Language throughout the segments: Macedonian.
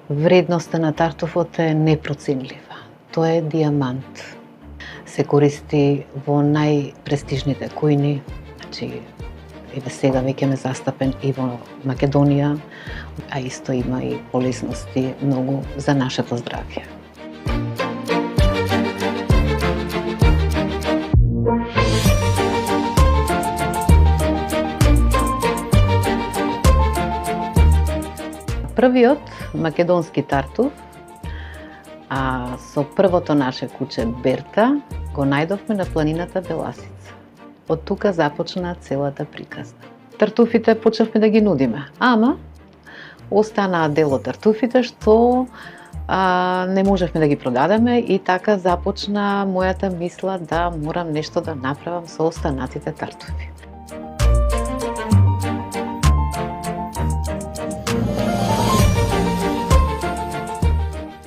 Вредноста на тартуфот е непроценлива. Тоа е дијамант. Се користи во најпрестижните кујни, значи еве сега веќе ме застапен и во Македонија, а исто има и полезности многу за нашето здравје. Првиот македонски тартуф, со првото наше куче Берта, го најдовме на планината Беласица. Од тука започна целата приказна. Тартуфите почнавме да ги нудиме, ама останаа дел од тартуфите што не можевме да ги продадеме и така започна мојата мисла да морам нешто да направам со останатите тартуфи.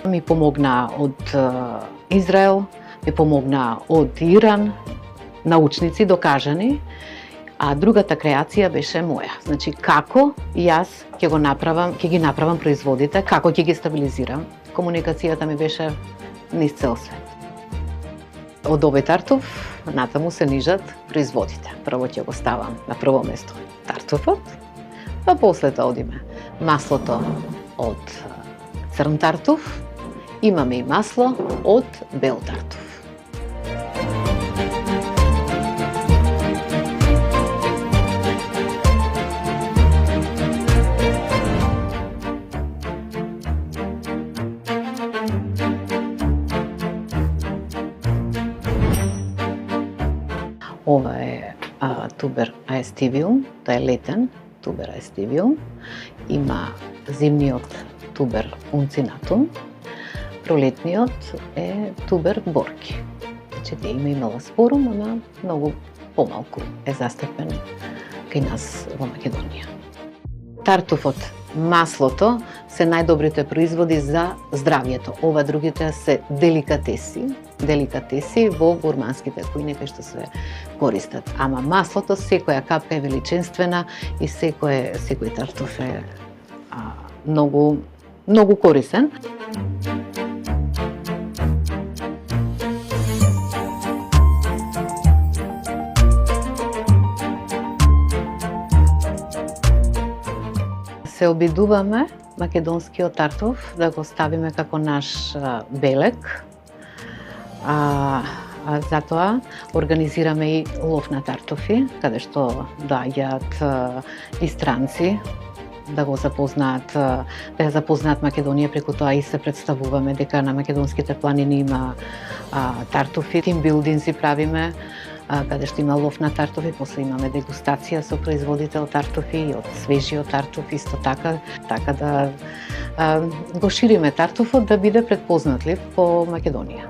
Ми помогна од Израел, ми помогна од Иран, научници докажани, а другата креација беше моја. Значи, како јас ќе ги направам производите, како ќе ги стабилизирам. Комуникацијата ми беше низ цел свет. Од овој тартуф натаму се нижат производите. Прво ќе го ставам на прво место тартуфот, па после тоа одиме маслото од црн тартуф, имаме и масло од бел тартуф. Ова е тубер аестивиум, тоа е летен тубер аестивиум. Има зимниот тубер унцинатум, пролетниот е тубер борки. Значи, тие има и меласпорум, ама многу помалку е застапен кај нас во Македонија. Тартуфот, маслото се најдобрите производи за здравјето. Ова другите се деликатеси во гурманските кујни кај што се користат. Ама маслото, секоја капка е величинствена и секој тартуф е многу корисен. Се обидуваме македонскиот тартуф да го ставиме како наш белек. Затоа организираме и лов на тартуфи, каде што доаѓаат и странци да го запознаат, да ја запознаат Македонија, преку тоа и се представуваме дека на македонските планини има тартуфи. Тимбилдинг си правиме, каде што има лов на тартуфи, после имаме дегустација со производител тартуфи и од свежиот тартуф исто така да го шириме тартуфот да биде предпознатлив по Македонија.